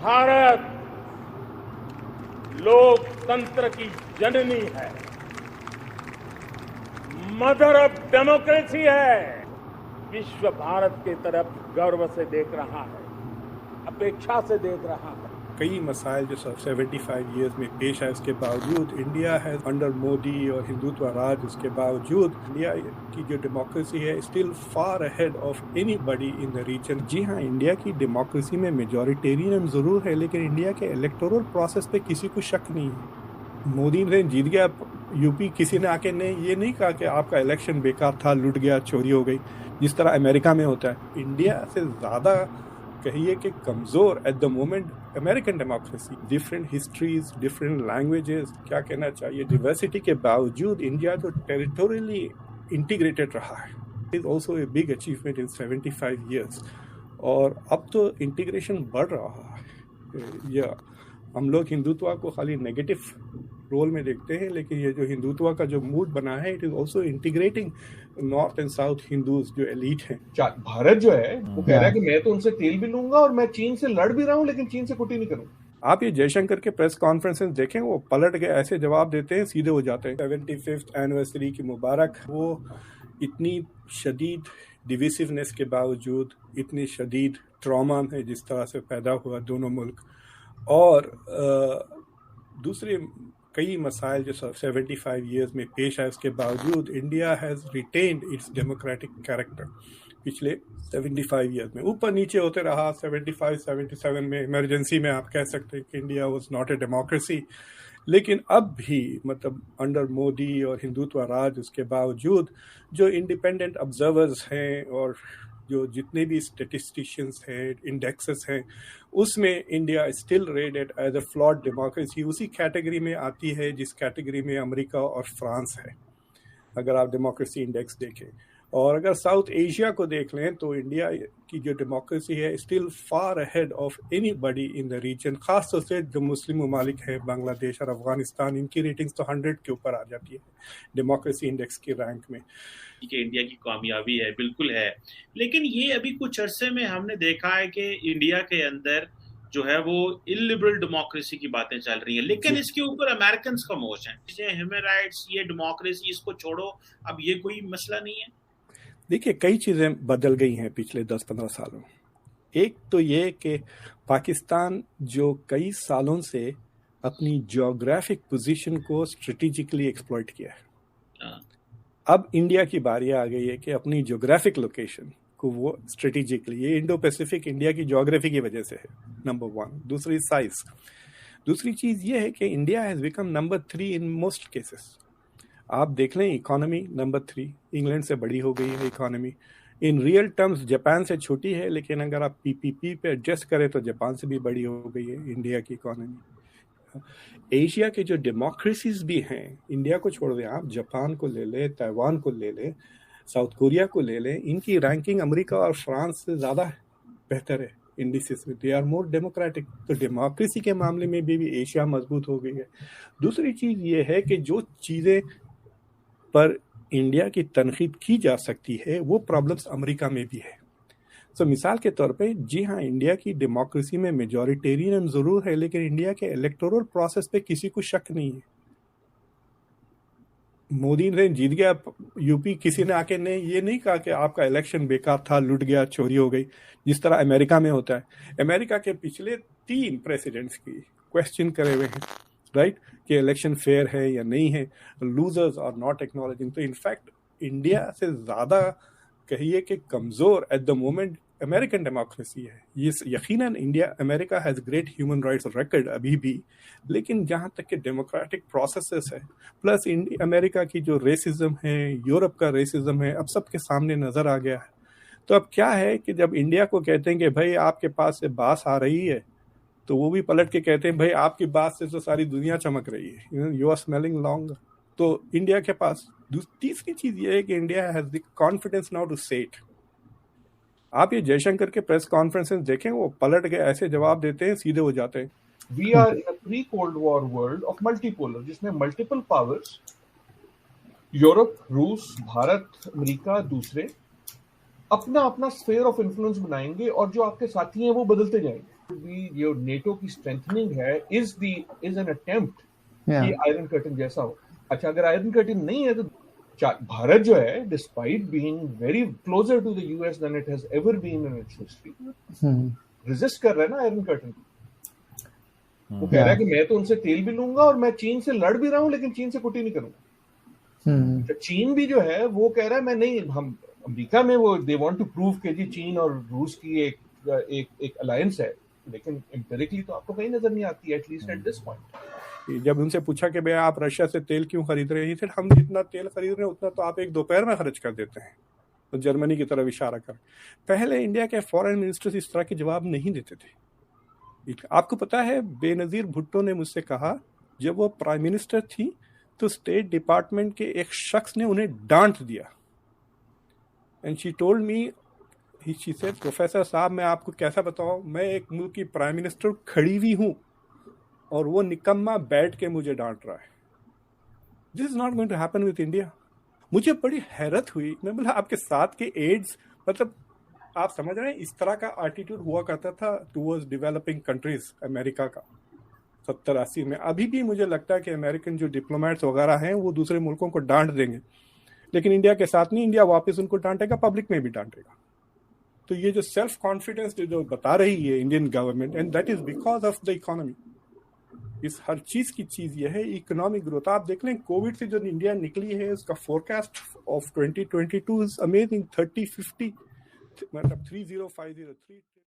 भारत लोकतंत्र की जननी है, मदर ऑफ डेमोक्रेसी है। विश्व भारत की तरफ गर्व से देख रहा है, अपेक्षा से देख रहा है। कई मसाइल जो 75 ईयर्स में पेश है, उसके बावजूद इंडिया है अंडर मोदी और हिंदुत्व राज, उसके बावजूद इंडिया की जो डेमोक्रेसी है still far ahead of anybody in the region. जी हाँ, इंडिया की डेमोक्रेसी में मेजॉरिटेरियन जरूर है, लेकिन इंडिया के इलेक्टोरल प्रोसेस पे किसी को शक नहीं है। मोदी ने जीत गया यूपी, किसी ने आके ये नहीं कहा कि आपका इलेक्शन बेकार था, लूट गया, चोरी हो गई, जिस तरह अमेरिका में होता है। इंडिया से ज़्यादा कहिए कि कमज़ोर at the moment American democracy. Different histories, different languages, क्या कहना चाहिए, डिवर्सिटी के बावजूद इंडिया जो टेरिटोरियली इंटीग्रेटेड रहा है, is also a big achievement in 75 years. और अब तो इंटीग्रेशन बढ़ रहा है। या हम लोग हिंदुत्व को खाली नेगेटिव रोल में देखते हैं, लेकिन ये जो हिंदुत्व का जो मूड बना है, it is also integrating north and south Hindus जो एलीट हैं। भारत जो है वो कह रहा है कि मैं तो उनसे तेल भी लूंगा और मैं चीन से लड़ भी रहा हूं, लेकिन चीन से कुटी नहीं करूंगा। आप ये जयशंकर के प्रेस कॉन्फ्रेंसेस देखें, वो पलट के ऐसे जवाब देते हैं, सीधे हो जाते हैं। 75th एनिवर्सरी की मुबारक। वो इतनी शदीद डिविसिवनेस के बावजूद, इतनी शदीद ट्रॉमा में जिस तरह से पैदा हुआ दोनों मुल्क, और दूसरे कई मसाइल जो 75 ईयर्स में पेश है, उसके बावजूद India has retained it's democratic character पिछले 75 ईयर्स में। ऊपर नीचे होते रहा। 75-77 में इमरजेंसी में आप कह सकते हैं कि India was not a democracy, लेकिन अब भी मतलब अंडर मोदी और हिंदुत्व राज, उसके बावजूद जो इंडिपेंडेंट ऑब्जर्वर्स हैं और जो जितने भी स्टेटिस्टिशियंस हैं, इंडेक्सेस हैं, उसमें India still rated as a flawed democracy. उसी कैटेगरी में आती है जिस कैटेगरी में अमेरिका और फ्रांस है, अगर आप डेमोक्रेसी इंडेक्स देखें। और अगर साउथ एशिया को देख लें तो इंडिया की जो डेमोक्रेसी है still far ahead of anybody in the region. खासतौर से जो मुस्लिम ममालिक है, बांग्लादेश और अफगानिस्तान, इनकी रेटिंग्स तो 100 के ऊपर आ जाती है डेमोक्रेसी इंडेक्स की रैंक में। कि इंडिया की कामयाबी है, बिल्कुल है, लेकिन ये अभी कुछ अरसे में हमने देखा है कि इंडिया के अंदर जो है वो इलिबरल डेमोक्रेसी की बातें चल रही हैं, लेकिन इसके ऊपर अमेरिकन का मोश है, ह्यूमन राइट्स, ये डेमोक्रेसी, इसको छोड़ो, अब ये कोई मसला नहीं है। देखिए, कई चीज़ें बदल गई हैं पिछले 10-15 सालों। एक तो ये कि पाकिस्तान जो कई सालों से अपनी जियोग्राफिक पोजीशन को स्ट्रेटेजिकली एक्सप्लॉइट किया है, अब इंडिया की बारी आ गई है कि अपनी जियोग्राफिक लोकेशन को वो स्ट्रेटेजिकली, ये इंडो पैसिफिक इंडिया की जियोग्राफी की वजह से है, नंबर 1। दूसरी साइज। दूसरी चीज़ ये है कि India has become number 3 in most cases. आप देख लें, इकोनॉमी नंबर 3, इंग्लैंड से बड़ी हो गई है economy. In real terms Japan से छोटी है, लेकिन अगर आप पीपीपी पे एडजस्ट करें तो जापान से भी बड़ी हो गई है इंडिया की इकोनॉमी। एशिया के जो डेमोक्रेसीज भी हैं, इंडिया को छोड़ दें, आप जापान को ले लें, ताइवान को ले लें, साउथ कोरिया को ले लें, इनकी रैंकिंग अमेरिका और फ्रांस से ज़्यादा बेहतर है इंडिसेस में। They are more democratic. तो डेमोक्रेसी के मामले में भी एशिया मजबूत हो गई है। दूसरी चीज़ ये है कि जो चीज़ें पर इंडिया की तनकीद की जा सकती है, वो प्रॉब्लम्स अमेरिका में भी है। सो मिसाल के तौर पे, जी हाँ, इंडिया की डेमोक्रेसी में मेजॉरिटेरियन ज़रूर है, लेकिन इंडिया के इलेक्टोरल प्रोसेस पे किसी को शक नहीं है। मोदी ने जीत गया यूपी, किसी ने आके ये नहीं कहा कि आपका इलेक्शन बेकार था, लूट गया, चोरी हो गई, जिस तरह अमेरिका में होता है। अमेरिका के पिछले 3 प्रेसिडेंट्स की क्वेश्चन करे हुए हैं, राइट, कि इलेक्शन फेयर है या नहीं है, लूजर्स आर नॉट एक्नॉलेजिंग। तो इनफैक्ट इंडिया से ज़्यादा कहिए कि कमज़ोर at the moment American democracy है। ये यकीनन America has great human rights record अभी भी, लेकिन जहाँ तक कि डेमोक्रेटिक प्रोसेसेस है, प्लस अमेरिका की जो रेसिज्म है, यूरोप का रेसिज्म है, अब सबके सामने नज़र आ गया है। तो अब क्या है कि जब इंडिया को कहते हैं कि भाई आपके पास से बास आ रही है, तो वो भी पलट के कहते हैं भाई आपकी बात से तो सारी दुनिया चमक रही है, यू आर स्मेलिंग लॉन्ग। तो इंडिया के पास तीसरी चीज ये है कि India has the confidence now to say it. आप ये जयशंकर के प्रेस कॉन्फ्रेंसेस देखें, वो पलट के ऐसे जवाब देते हैं, सीधे हो जाते हैं। We are in a pre cold war world of multipolar, जिसमें मल्टीपल पावर्स, यूरोप, रूस, भारत, अमेरिका, दूसरे अपना अपना स्फीयर ऑफ इन्फ्लुएंस बनाएंगे और जो आपके साथी हैं वो बदलते जाएंगे। जो नेटो की स्ट्रेंथनिंग है इज एन अटेम्प्ट कि आयरन कर्टन जैसा हो। अच्छा, अगर आयरन कर्टन नहीं है तो भारत जो है, despite being very closer to the US than it has ever been in its history, resist कर रहा है ना आयरन कर्टन। वो कह रहा है कि मैं तो उनसे तेल भी लूंगा और मैं चीन से लड़ भी रहा हूं, लेकिन चीन से कुटी नहीं करूंगा। तो चीन भी जो है वो कह रहा है मैं नहीं, हम अमेरिका में वो दे वांट टू प्रूव कि जी चीन और रूस की एक अलायंस है, लेकिन एम्पिरिकली तो आपको कहीं नजर नहीं आती, एटलीस्ट एट दिस पॉइंट। जब उनसे पूछा कि भाई आप रशिया से तेल क्यों खरीद रहे हैं, फिर हम जितना तेल खरीद रहे हैं उतना तो आप एक दोपहर में खर्च कर देते हैं। तो जर्मनी की तरफ इशारा कर, पहले इंडिया के फॉरेन मिनिस्टर्स इस तरह के जवाब नहीं देते थे। आपको पता है बेनजीर भुट्टो ने मुझसे कहा, जब वो प्राइम मिनिस्टर थी तो स्टेट डिपार्टमेंट के एक शख्स ने उन्हें डांट दिया। And she told me, she said, professor साहब मैं आपको कैसा बताऊं, मैं एक मुल्क की प्राइम मिनिस्टर खड़ी हुई हूं और वो निकम्मा बैठ के मुझे डांट रहा है। This is not going to happen with India. मुझे बड़ी हैरत हुई, मैं बोला आपके साथ के एड्स, मतलब आप समझ रहे हैं इस तरह का एटीट्यूड हुआ करता था टूवर्ड्स डेवलपिंग कंट्रीज अमेरिका का 70-80 में। अभी भी मुझे लगता है कि अमेरिकन जो डिप्लोमेट्स वगैरह हैं वो दूसरे मुल्कों को डांट देंगे, लेकिन इंडिया के साथ नहीं, इंडिया वापस उनको डांटेगा, पब्लिक में भी डांटेगा। तो ये जो सेल्फ कॉन्फिडेंस जो बता रही है Indian government, and that is because of the economy. इस हर चीज की चीज यह है इकोनॉमिक ग्रोथ। आप देख लें कोविड से जो इंडिया निकली है उसका फोरकास्ट ऑफ 2022 इज अमेजिंग, 30-50 मतलब 3050